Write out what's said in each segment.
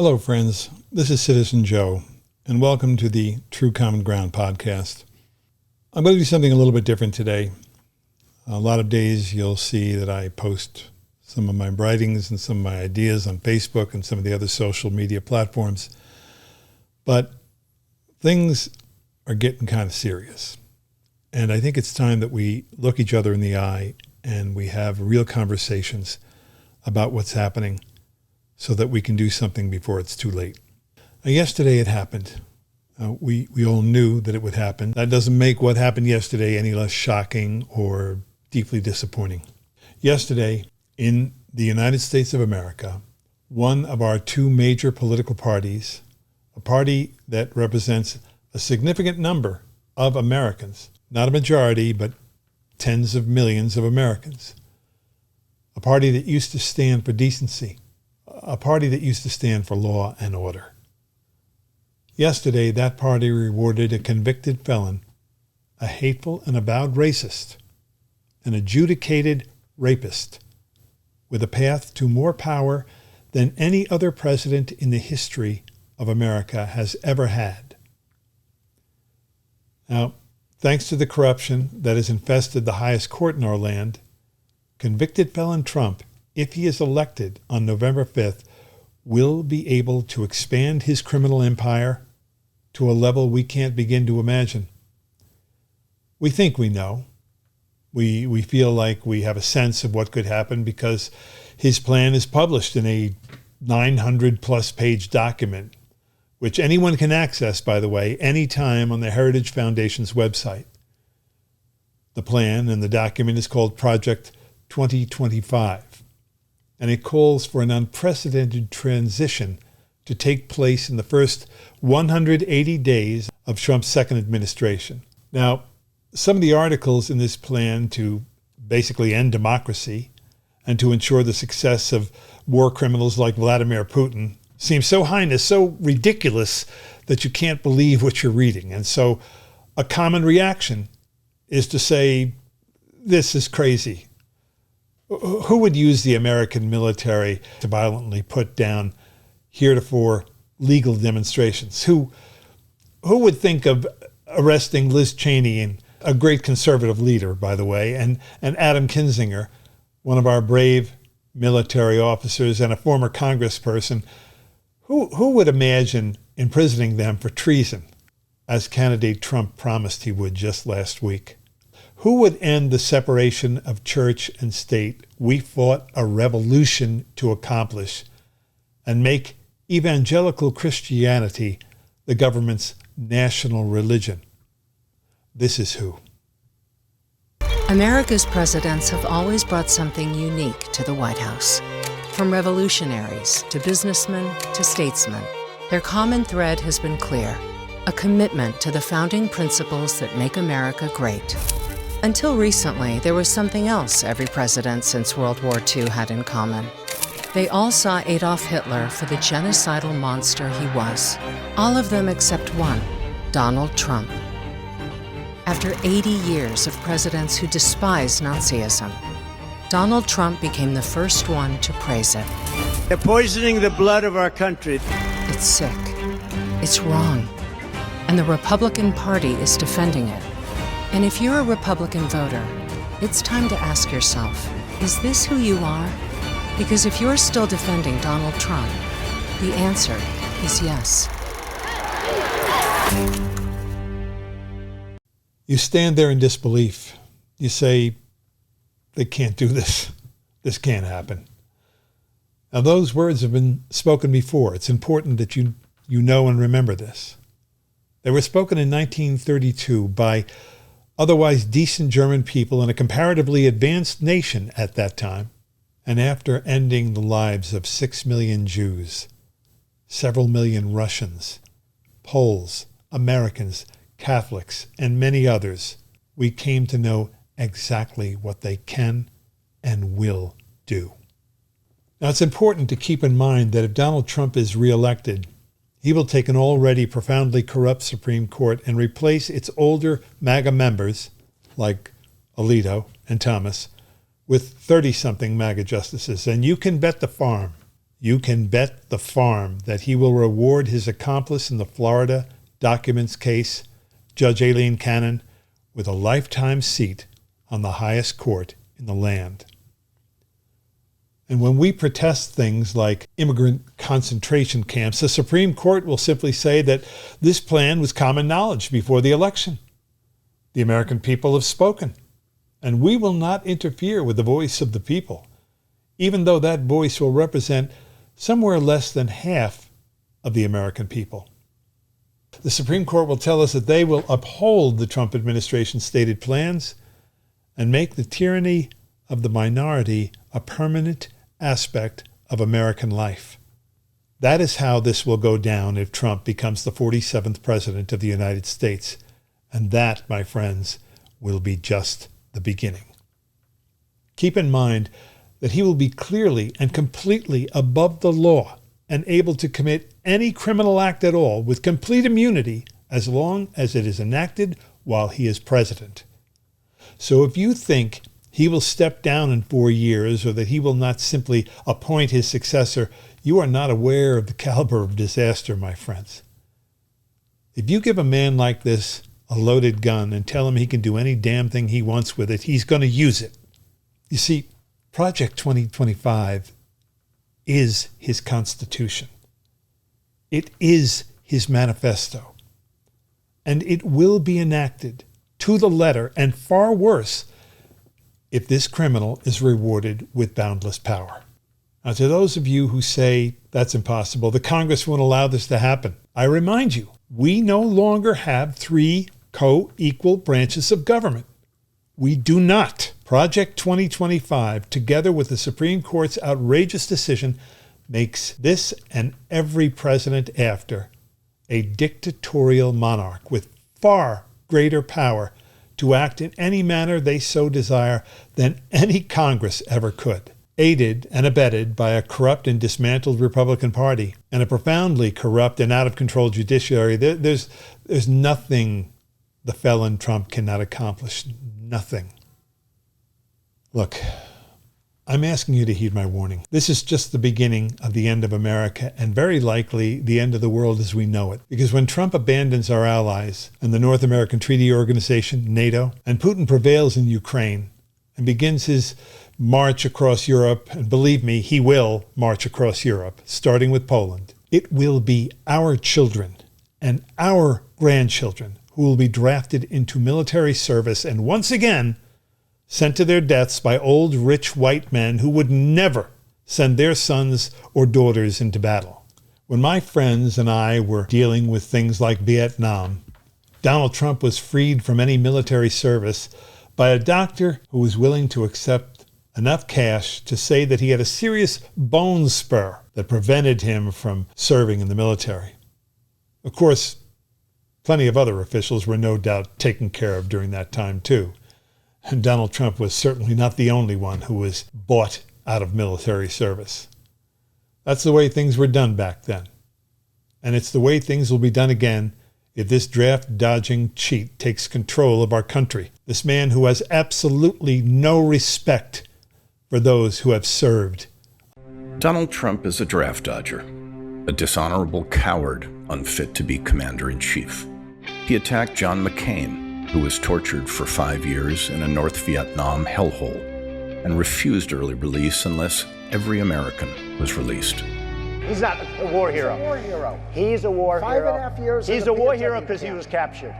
Hello, friends. This is Citizen Joe, and welcome to the True Common Ground podcast. I'm going to do something a little bit different today. A lot of days you'll see that I post some of my writings and some of my ideas on Facebook and some of the other social media platforms. But things are getting kind of serious. And I think it's time that we look each other in the eye and we have real conversations about what's happening so that we can do something before it's too late. Now, yesterday it happened. We all knew that it would happen. That doesn't make what happened yesterday any less shocking or deeply disappointing. Yesterday, in the United States of America, one of our two major political parties, a party that represents a significant number of Americans, not a majority, but tens of millions of Americans, a party that used to stand for decency, a party that used to stand for law and order. Yesterday, that party rewarded a convicted felon, a hateful and avowed racist, an adjudicated rapist, with a path to more power than any other president in the history of America has ever had. Now, thanks to the corruption that has infested the highest court in our land, convicted felon Trump, if he is elected on November 5th, will be able to expand his criminal empire to a level we can't begin to imagine. We think we know. We feel like we have a sense of what could happen because his plan is published in a 900-plus page document, which anyone can access, by the way, anytime on the Heritage Foundation's website. The plan and the document is called Project 2025, and it calls for an unprecedented transition to take place in the first 180 days of Trump's second administration. Now, some of the articles in this plan to basically end democracy and to ensure the success of war criminals like Vladimir Putin seem so heinous, so ridiculous that you can't believe what you're reading. And so a common reaction is to say, this is crazy. Who would use the American military to violently put down heretofore legal demonstrations? Who would think of arresting Liz Cheney, and a great conservative leader, by the way, and Adam Kinzinger, one of our brave military officers and a former congressperson? Who would imagine imprisoning them for treason, as candidate Trump promised he would just last week? Who would end the separation of church and state we fought a revolution to accomplish and make evangelical Christianity the government's national religion? This is who. America's presidents have always brought something unique to the White House. From revolutionaries to businessmen to statesmen, their common thread has been clear: a commitment to the founding principles that make America great. Until recently, there was something else every president since World War II had in common. They all saw Adolf Hitler for the genocidal monster he was. All of them except one, Donald Trump. After 80 years of presidents who despise Nazism, Donald Trump became the first one to praise it. They're poisoning the blood of our country. It's sick. It's wrong. And the Republican Party is defending it. And if you're a Republican voter, it's time to ask yourself, is this who you are? Because if you're still defending Donald Trump, the answer is yes. You stand there in disbelief. You say, they can't do this. This can't happen. Now, those words have been spoken before. It's important that you know and remember this. They were spoken in 1932 by otherwise decent German people in a comparatively advanced nation at that time, and after ending the lives of 6 million Jews, several million Russians, Poles, Americans, Catholics, and many others, we came to know exactly what they can and will do. Now, it's important to keep in mind that if Donald Trump is reelected, he will take an already profoundly corrupt Supreme Court and replace its older MAGA members, like Alito and Thomas, with 30-something MAGA justices. And you can bet the farm you can bet the farm that he will reward his accomplice in the Florida documents case, Judge Aileen Cannon, with a lifetime seat on the highest court in the land. And when we protest things like immigrant concentration camps, the Supreme Court will simply say that this plan was common knowledge before the election. The American people have spoken, and we will not interfere with the voice of the people, even though that voice will represent somewhere less than half of the American people. The Supreme Court will tell us that they will uphold the Trump administration's stated plans and make the tyranny of the minority a permanent aspect of American life. That is how this will go down if Trump becomes the 47th president of the United States. And that, my friends, will be just the beginning. Keep in mind that he will be clearly and completely above the law and able to commit any criminal act at all with complete immunity as long as it is enacted while he is president. So if you think he will step down in 4 years or that he will not simply appoint his successor, you are not aware of the caliber of disaster, my friends. If you give a man like this a loaded gun and tell him he can do any damn thing he wants with it, he's going to use it. You see, Project 2025 is his Constitution. It is his manifesto. And it will be enacted to the letter, and far worse, if this criminal is rewarded with boundless power. Now, to those of you who say that's impossible, the Congress won't allow this to happen, I remind you, we no longer have 3 co-equal branches of government. We do not. Project 2025, together with the Supreme Court's outrageous decision, makes this and every president after a dictatorial monarch with far greater power to act in any manner they so desire than any Congress ever could, aided and abetted by a corrupt and dismantled Republican Party and a profoundly corrupt and out-of-control judiciary. There's nothing the felon Trump cannot accomplish. Nothing. Look, I'm asking you to heed my warning. This is just the beginning of the end of America and very likely the end of the world as we know it. Because when Trump abandons our allies and the North American Treaty Organization, NATO, and Putin prevails in Ukraine and begins his march across Europe, and believe me, he will march across Europe, starting with Poland, it will be our children and our grandchildren who will be drafted into military service and once again sent to their deaths by old, rich white men who would never send their sons or daughters into battle. When my friends and I were dealing with things like Vietnam, Donald Trump was freed from any military service by a doctor who was willing to accept enough cash to say that he had a serious bone spur that prevented him from serving in the military. Of course, plenty of other officials were no doubt taken care of during that time too. And Donald Trump was certainly not the only one who was bought out of military service. That's the way things were done back then. And it's the way things will be done again if this draft-dodging cheat takes control of our country. This man who has absolutely no respect for those who have served. Donald Trump is a draft dodger, a dishonorable coward unfit to be commander-in-chief. He attacked John McCain, who was tortured for 5 years in a North Vietnam hellhole, and refused early release unless every American was released. He's not a war hero. He's a war hero. He's a war hero. 5.5 years. He's a war hero because he was captured.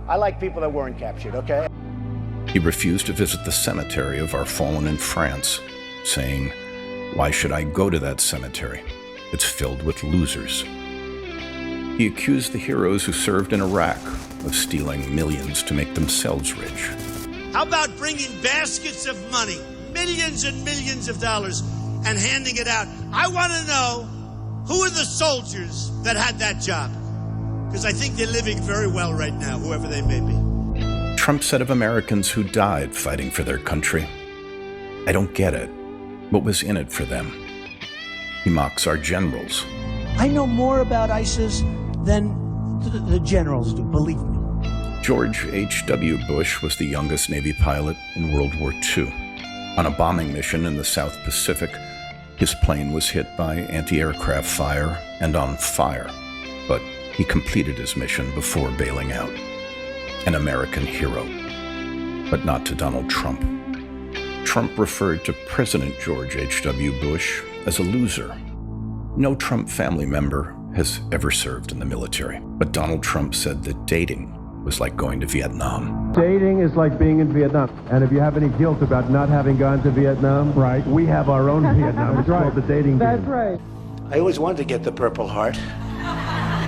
I like people that weren't captured, okay? He refused to visit the cemetery of our fallen in France, saying, "Why should I go to that cemetery? It's filled with losers." He accused the heroes who served in Iraq of stealing millions to make themselves rich. How about bringing baskets of money, millions and millions of dollars, and handing it out? I want to know who are the soldiers that had that job, because I think they're living very well right now, whoever they may be. Trump said of Americans who died fighting for their country, "I don't get it. What was in it for them?" He mocks our generals. I know more about ISIS than the generals do, believe me. George H.W. Bush was the youngest Navy pilot in World War II. On a bombing mission in the South Pacific, His plane was hit by anti-aircraft fire and on fire, but he completed his mission before bailing out. An American hero, but not to Donald Trump. Trump referred to President George H.W. Bush as a loser. No Trump family member has ever served in the military, but Donald Trump said that dating was like going to Vietnam. Dating is like being in Vietnam. And if you have any guilt about not having gone to Vietnam, right, we have our own Vietnam. It's called the dating game. That's right. I always wanted to get the Purple Heart.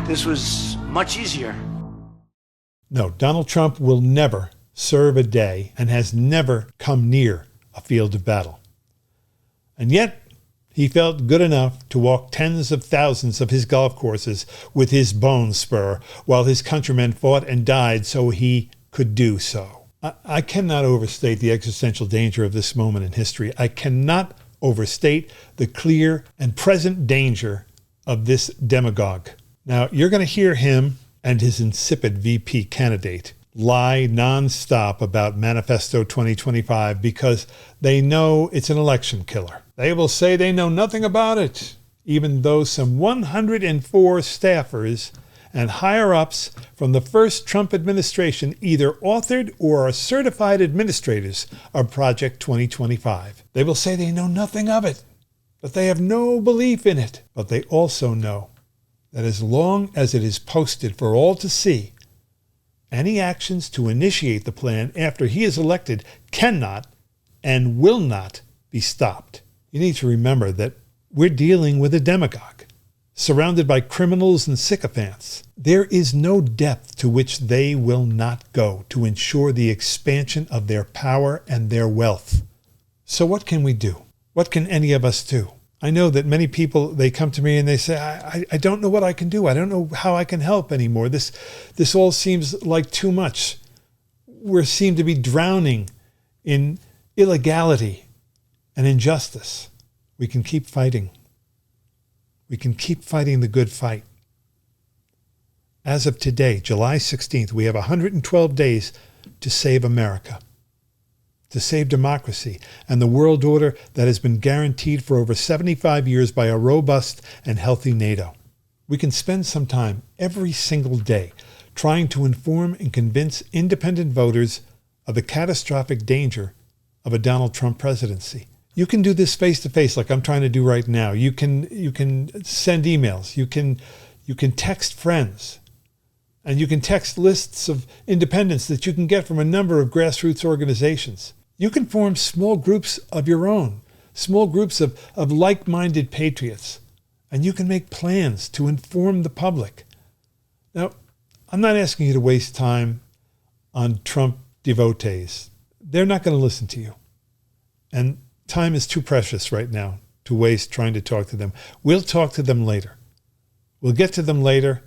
This was much easier. No, Donald Trump will never serve a day and has never come near a field of battle. And yet, he felt good enough to walk tens of thousands of his golf courses with his bone spur while his countrymen fought and died so he could do so. I cannot overstate the existential danger of this moment in history. I cannot overstate the clear and present danger of this demagogue. Now, you're going to hear him and his insipid VP candidate lie nonstop about Manifesto 2025 because they know it's an election killer. They will say they know nothing about it, even though some 104 staffers and higher-ups from the first Trump administration either authored or are certified administrators of Project 2025. They will say they know nothing of it, but they have no belief in it. But they also know that as long as it is posted for all to see, any actions to initiate the plan after he is elected cannot and will not be stopped. You need to remember that we're dealing with a demagogue, surrounded by criminals and sycophants. There is no depth to which they will not go to ensure the expansion of their power and their wealth. So what can we do? What can any of us do? I know that many people, they come to me and they say, I don't know what I can do. I don't know how I can help anymore. This all seems like too much. We seem to be drowning in illegality and injustice. We can keep fighting. We can keep fighting the good fight. As of today, July 16th, we have 112 days to save America, to save democracy and the world order that has been guaranteed for over 75 years by a robust and healthy NATO. We can spend some time every single day trying to inform and convince independent voters of the catastrophic danger of a Donald Trump presidency. You can do this face-to-face like I'm trying to do right now. You can send emails. You can text friends. And you can text lists of independents that you can get from a number of grassroots organizations. You can form small groups of your own, small groups of like-minded patriots, and you can make plans to inform the public. Now, I'm not asking you to waste time on Trump devotees. They're not going to listen to you. And time is too precious right now to waste trying to talk to them. We'll talk to them later. We'll get to them later,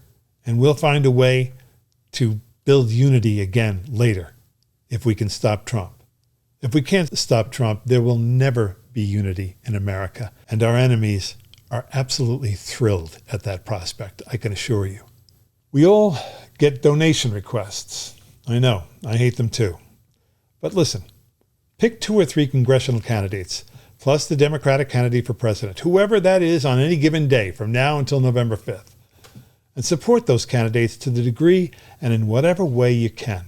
and we'll find a way to build unity again later if we can stop Trump. If we can't stop Trump, there will never be unity in America, and our enemies are absolutely thrilled at that prospect, I can assure you. We all get donation requests. I know, I hate them too. But listen, pick 2 or 3 congressional candidates, plus the Democratic candidate for president, whoever that is on any given day from now until November 5th, and support those candidates to the degree and in whatever way you can.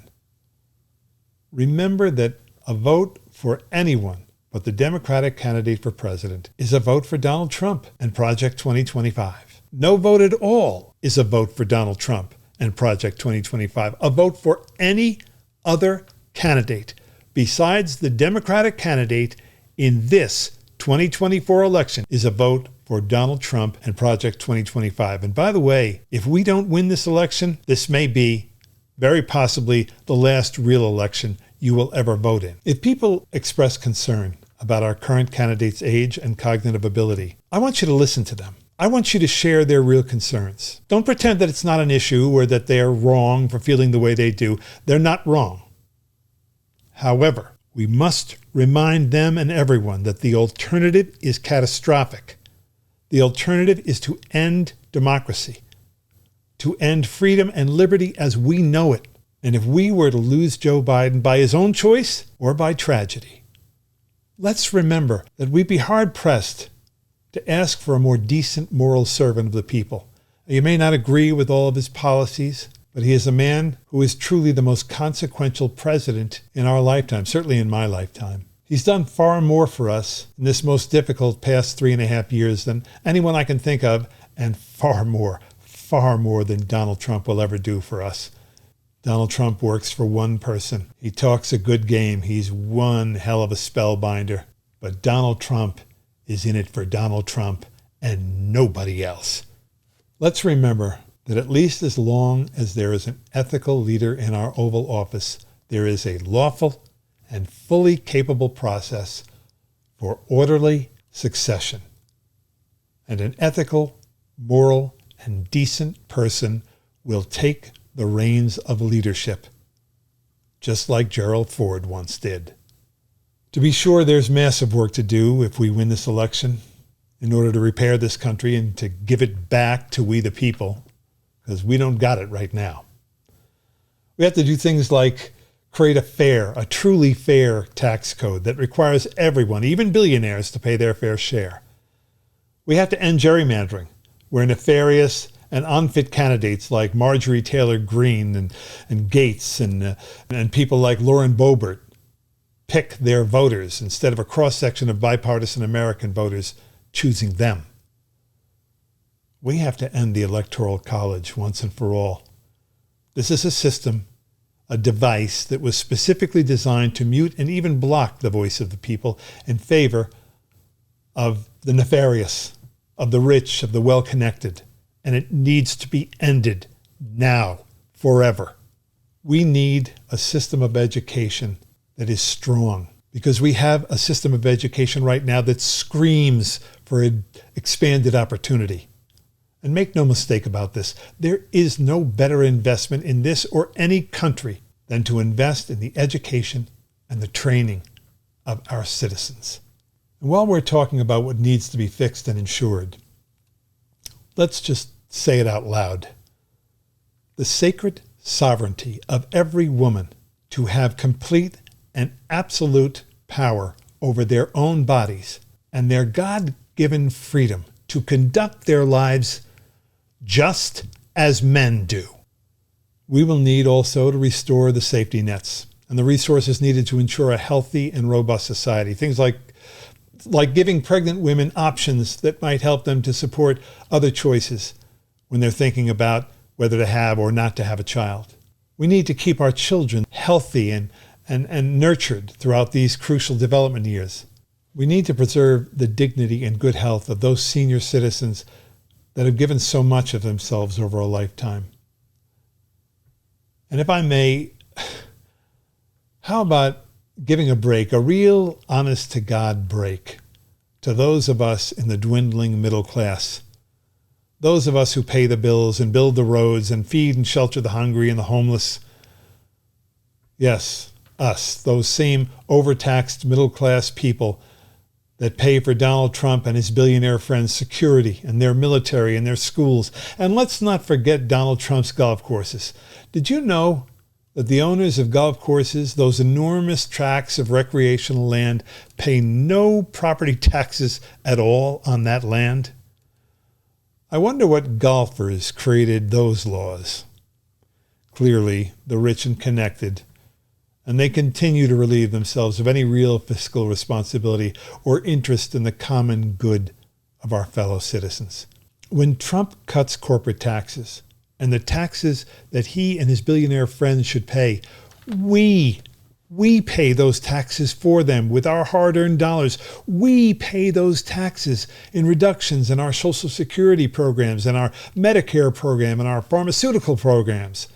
Remember that a vote for anyone but the Democratic candidate for president is a vote for Donald Trump and Project 2025. No vote at all is a vote for Donald Trump and Project 2025. A vote for any other candidate besides the Democratic candidate in this 2024 election is a vote for Donald Trump and Project 2025. And by the way, if we don't win this election, this may be very possibly the last real election you will ever vote in. If people express concern about our current candidate's age and cognitive ability, I want you to listen to them. I want you to share their real concerns. Don't pretend that it's not an issue or that they are wrong for feeling the way they do. They're not wrong. However, we must remind them and everyone that the alternative is catastrophic. The alternative is to end democracy, to end freedom and liberty as we know it. And if we were to lose Joe Biden by his own choice or by tragedy, let's remember that we'd be hard-pressed to ask for a more decent moral servant of the people. You may not agree with all of his policies, but he is a man who is truly the most consequential president in our lifetime, certainly in my lifetime. He's done far more for us in this most difficult past 3.5 years than anyone I can think of, and far more than Donald Trump will ever do for us. Donald Trump works for one person. He talks a good game. He's one hell of a spellbinder. But Donald Trump is in it for Donald Trump and nobody else. Let's remember that at least as long as there is an ethical leader in our Oval Office, there is a lawful and fully capable process for orderly succession. And an ethical, moral, and decent person will take the reins of leadership, just like Gerald Ford once did. To be sure, there's massive work to do if we win this election in order to repair this country and to give it back to we the people, because we don't got it right now. We have to do things like create a truly fair tax code that requires everyone, even billionaires, to pay their fair share. We have to end gerrymandering, where nefarious and unfit candidates like Marjorie Taylor Greene and Gates and people like Lauren Boebert pick their voters instead of a cross-section of bipartisan American voters choosing them. We have to end the Electoral College once and for all. This is a system, a device that was specifically designed to mute and even block the voice of the people in favor of the nefarious, of the rich, of the well-connected. And it needs to be ended now, forever. We need a system of education that is strong, because we have a system of education right now that screams for expanded opportunity. And make no mistake about this, there is no better investment in this or any country than to invest in the education and the training of our citizens. And while we're talking about what needs to be fixed and ensured, let's just say it out loud. The sacred sovereignty of every woman to have complete and absolute power over their own bodies and their God-given freedom to conduct their lives just as men do. We will need also to restore the safety nets and the resources needed to ensure a healthy and robust society. Things like giving pregnant women options that might help them to support other choices when they're thinking about whether to have or not to have a child. We need to keep our children healthy and nurtured throughout these crucial development years. We need to preserve the dignity and good health of those senior citizens that have given so much of themselves over a lifetime. And if I may, how about giving a break, a real honest-to-God break, to those of us in the dwindling middle class, those of us who pay the bills and build the roads and feed and shelter the hungry and the homeless. Yes, us, those same overtaxed middle-class people that pay for Donald Trump and his billionaire friends' security and their military and their schools. And let's not forget Donald Trump's golf courses. Did you know that the owners of golf courses, those enormous tracts of recreational land, pay no property taxes at all on that land? I wonder what golfers created those laws. Clearly, the rich and connected, and they continue to relieve themselves of any real fiscal responsibility or interest in the common good of our fellow citizens. When Trump cuts corporate taxes and the taxes that he and his billionaire friends should pay, we pay those taxes for them with our hard-earned dollars. We pay those taxes in reductions in our Social Security programs and our Medicare program and our pharmaceutical programs.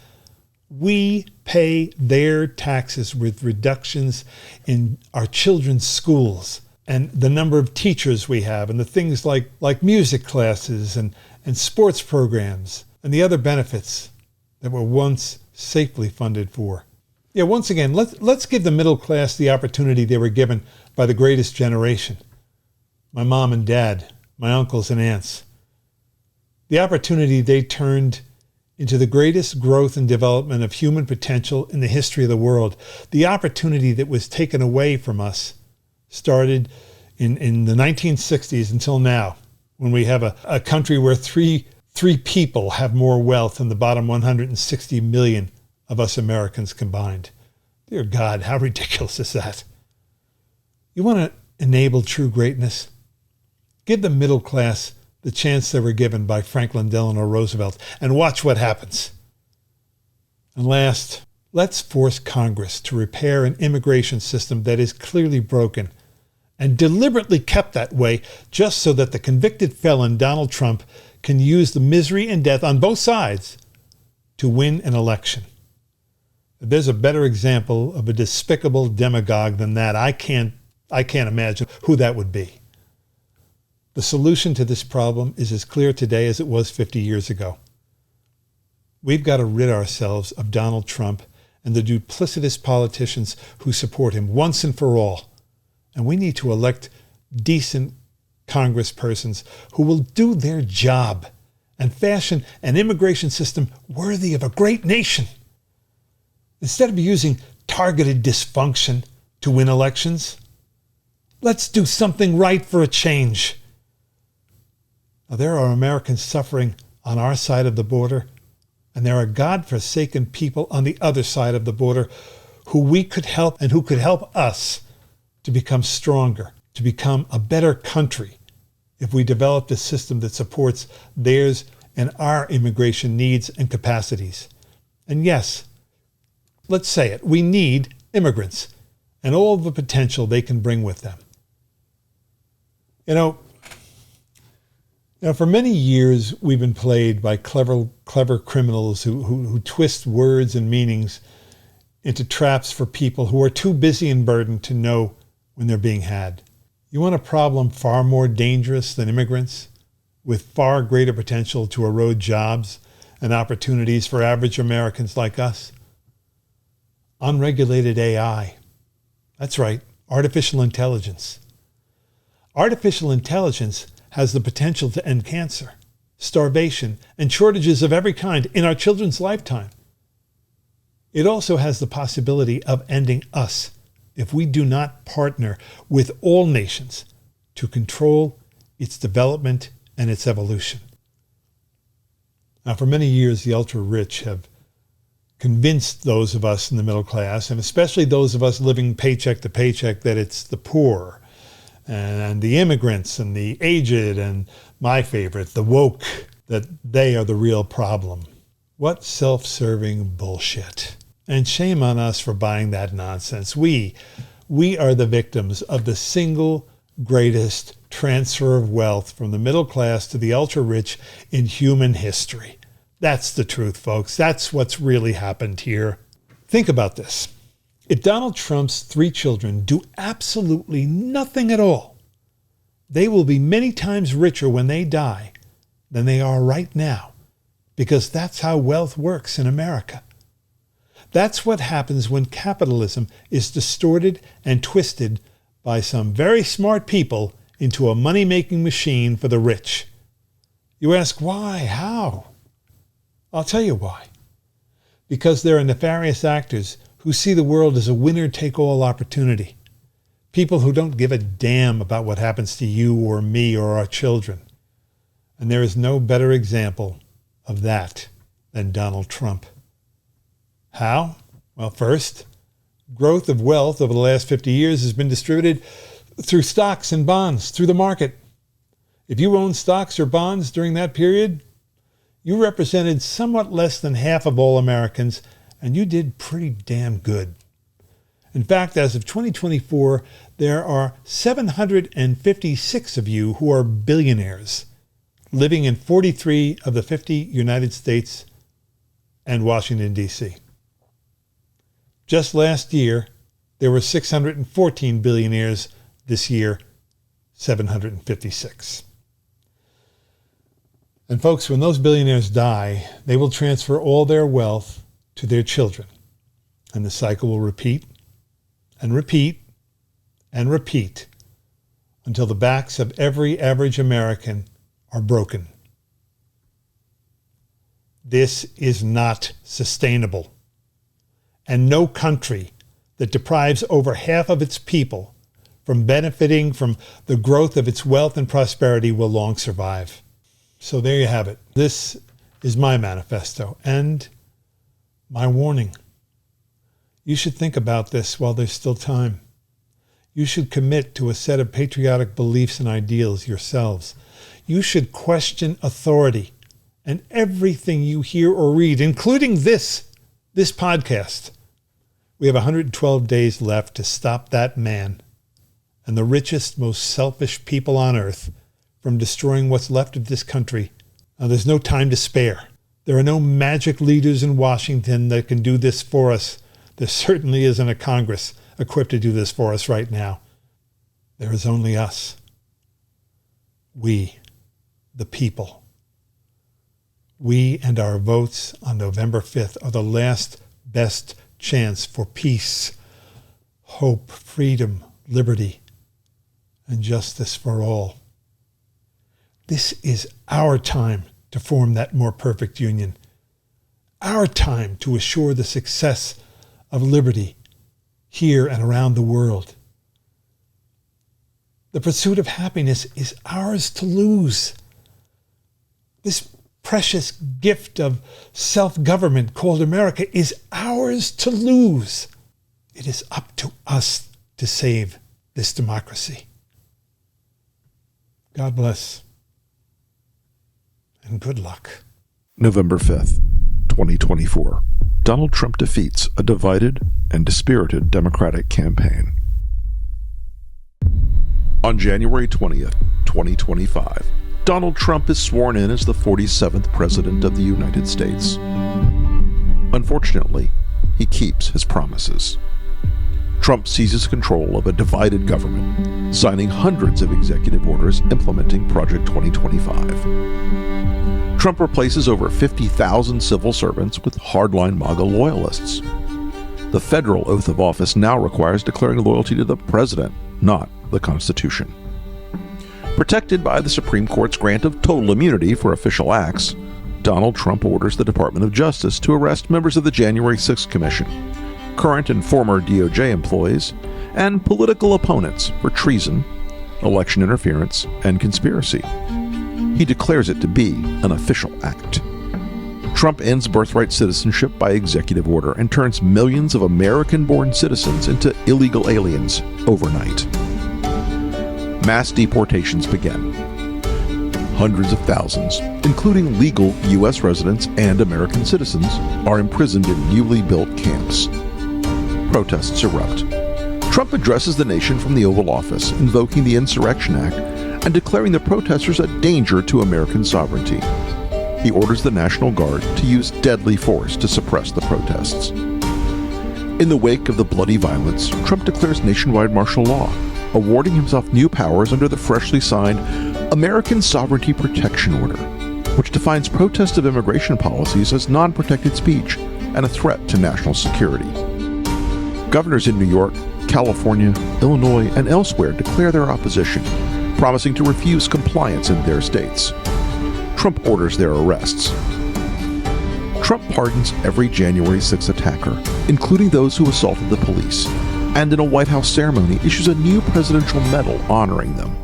We pay their taxes with reductions in our children's schools and the number of teachers we have and the things like music classes and sports programs and the other benefits that were once safely funded for. Yeah, once again, let's give the middle class the opportunity they were given by the greatest generation. My mom and dad, my uncles and aunts. The opportunity they turned into the greatest growth and development of human potential in the history of the world. The opportunity that was taken away from us started in the 1960s until now when we have a country where three people have more wealth than the bottom 160 million of us Americans combined. Dear God, how ridiculous is that? You want to enable true greatness? Give the middle class the chance they were given by Franklin Delano Roosevelt, and watch what happens. And last, let's force Congress to repair an immigration system that is clearly broken and deliberately kept that way just so that the convicted felon Donald Trump can use the misery and death on both sides to win an election. If there's a better example of a despicable demagogue than that, I can't imagine who that would be. The solution to this problem is as clear today as it was 50 years ago. We've got to rid ourselves of Donald Trump and the duplicitous politicians who support him once and for all. And we need to elect decent congresspersons who will do their job and fashion an immigration system worthy of a great nation. Instead of using targeted dysfunction to win elections, let's do something right for a change. Now, there are Americans suffering on our side of the border, and there are God-forsaken people on the other side of the border who we could help and who could help us to become stronger, to become a better country if we developed a system that supports theirs and our immigration needs and capacities. And yes, let's say it, we need immigrants and all the potential they can bring with them. Now, for many years, we've been played by clever criminals who twist words and meanings into traps for people who are too busy and burdened to know when they're being had. You want a problem far more dangerous than immigrants, with far greater potential to erode jobs and opportunities for average Americans like us? Unregulated AI. That's right, artificial intelligence. Artificial intelligence has the potential to end cancer, starvation, and shortages of every kind in our children's lifetime. It also has the possibility of ending us if we do not partner with all nations to control its development and its evolution. Now, for many years, the ultra-rich have convinced those of us in the middle class, and especially those of us living paycheck to paycheck, that it's the poor and the immigrants and the aged and, my favorite, the woke, that they are the real problem. What self-serving bullshit. And shame on us for buying that nonsense. We are the victims of the single greatest transfer of wealth from the middle class to the ultra-rich in human history. That's the truth, folks. That's what's really happened here. Think about this. If Donald Trump's 3 children do absolutely nothing at all, they will be many times richer when they die than they are right now, because that's how wealth works in America. That's what happens when capitalism is distorted and twisted by some very smart people into a money-making machine for the rich. You ask, why? How? I'll tell you why. Because there are nefarious actors who see the world as a winner-take-all opportunity. People who don't give a damn about what happens to you or me or our children. And there is no better example of that than Donald Trump. How? Well, first, growth of wealth over the last 50 years has been distributed through stocks and bonds, through the market. If you owned stocks or bonds during that period, you represented somewhat less than half of all Americans, and you did pretty damn good. In fact, as of 2024, there are 756 of you who are billionaires, living in 43 of the 50 United States and Washington, D.C. Just last year, there were 614 billionaires. This year, 756. And folks, when those billionaires die, they will transfer all their wealth to their children. And the cycle will repeat and repeat and repeat until the backs of every average American are broken. This is not sustainable. And no country that deprives over half of its people from benefiting from the growth of its wealth and prosperity will long survive. So there you have it. This is my manifesto and my warning. You should think about this while there's still time. You should commit to a set of patriotic beliefs and ideals yourselves. You should question authority and everything you hear or read, including this podcast. We have 112 days left to stop that man and the richest, most selfish people on earth from destroying what's left of this country. Now, there's no time to spare. There are no magic leaders in Washington that can do this for us. There certainly isn't a Congress equipped to do this for us right now. There is only us. We, the people. We and our votes on November 5th are the last best chance for peace, hope, freedom, liberty, and justice for all. This is our time to form that more perfect union. Our time to assure the success of liberty here and around the world. The pursuit of happiness is ours to lose. This precious gift of self-government called America is ours to lose. It is up to us to save this democracy. God bless, and good luck. November 5th, 2024. Donald Trump defeats a divided and dispirited Democratic campaign. On January 20th, 2025, Donald Trump is sworn in as the 47th President of the United States. Unfortunately, he keeps his promises. Trump seizes control of a divided government, signing hundreds of executive orders implementing Project 2025. Trump replaces over 50,000 civil servants with hardline MAGA loyalists. The federal oath of office now requires declaring loyalty to the president, not the Constitution. Protected by the Supreme Court's grant of total immunity for official acts, Donald Trump orders the Department of Justice to arrest members of the January 6th Commission, current and former DOJ employees, and political opponents for treason, election interference, and conspiracy. He declares it to be an official act. Trump ends birthright citizenship by executive order and turns millions of American-born citizens into illegal aliens overnight. Mass deportations begin. Hundreds of thousands, including legal U.S. residents and American citizens, are imprisoned in newly built camps. Protests erupt. Trump addresses the nation from the Oval Office, invoking the Insurrection Act and declaring the protesters a danger to American sovereignty. He orders the National Guard to use deadly force to suppress the protests. In the wake of the bloody violence, Trump declares nationwide martial law, awarding himself new powers under the freshly signed American Sovereignty Protection Order, which defines protest of immigration policies as non-protected speech and a threat to national security. Governors in New York, California, Illinois, and elsewhere declare their opposition, promising to refuse compliance in their states. Trump orders their arrests. Trump pardons every January 6th attacker, including those who assaulted the police, and in a White House ceremony issues a new presidential medal honoring them.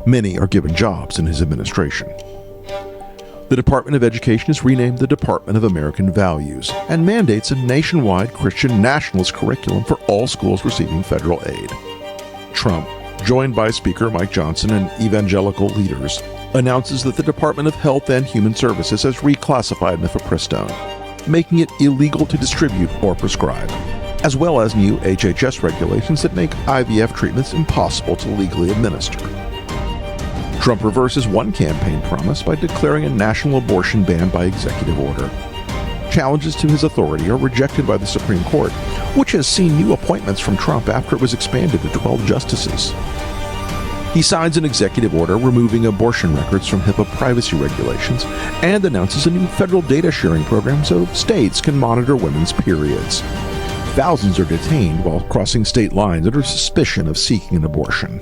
Many are given jobs in his administration. The Department of Education is renamed the Department of American Values and mandates a nationwide Christian nationalist curriculum for all schools receiving federal aid. Trump, joined by Speaker Mike Johnson and evangelical leaders, announces that the Department of Health and Human Services has reclassified mifepristone, making it illegal to distribute or prescribe, as well as new HHS regulations that make IVF treatments impossible to legally administer. Trump reverses one campaign promise by declaring a national abortion ban by executive order. Challenges to his authority are rejected by the Supreme Court, which has seen new appointments from Trump after it was expanded to 12 justices. He signs an executive order removing abortion records from HIPAA privacy regulations and announces a new federal data sharing program so states can monitor women's periods. Thousands are detained while crossing state lines under suspicion of seeking an abortion.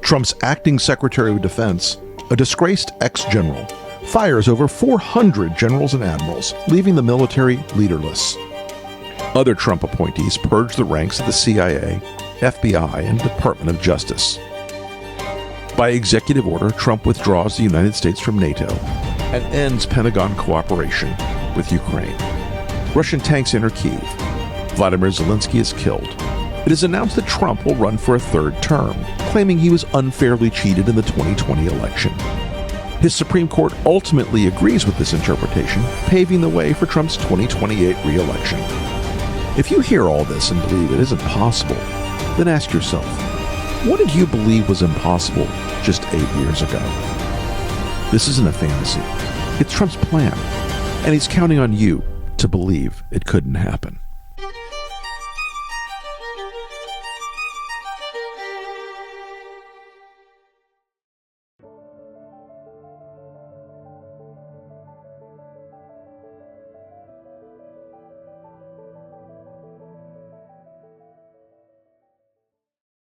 Trump's acting Secretary of Defense, a disgraced ex-general, fires over 400 generals and admirals, leaving the military leaderless. Other Trump appointees purge the ranks of the CIA FBI, and Department of Justice. By executive order, Trump withdraws the United States from NATO and ends Pentagon cooperation with Ukraine. Russian tanks enter Kyiv. Vladimir Zelensky is killed. It is announced that Trump will run for a third term, claiming he was unfairly cheated in the 2020 election. His Supreme Court ultimately agrees with this interpretation, paving the way for Trump's 2028 re-election. If you hear all this and believe it isn't possible, then ask yourself, what did you believe was impossible just 8 years ago? This isn't a fantasy. It's Trump's plan, and he's counting on you to believe it couldn't happen.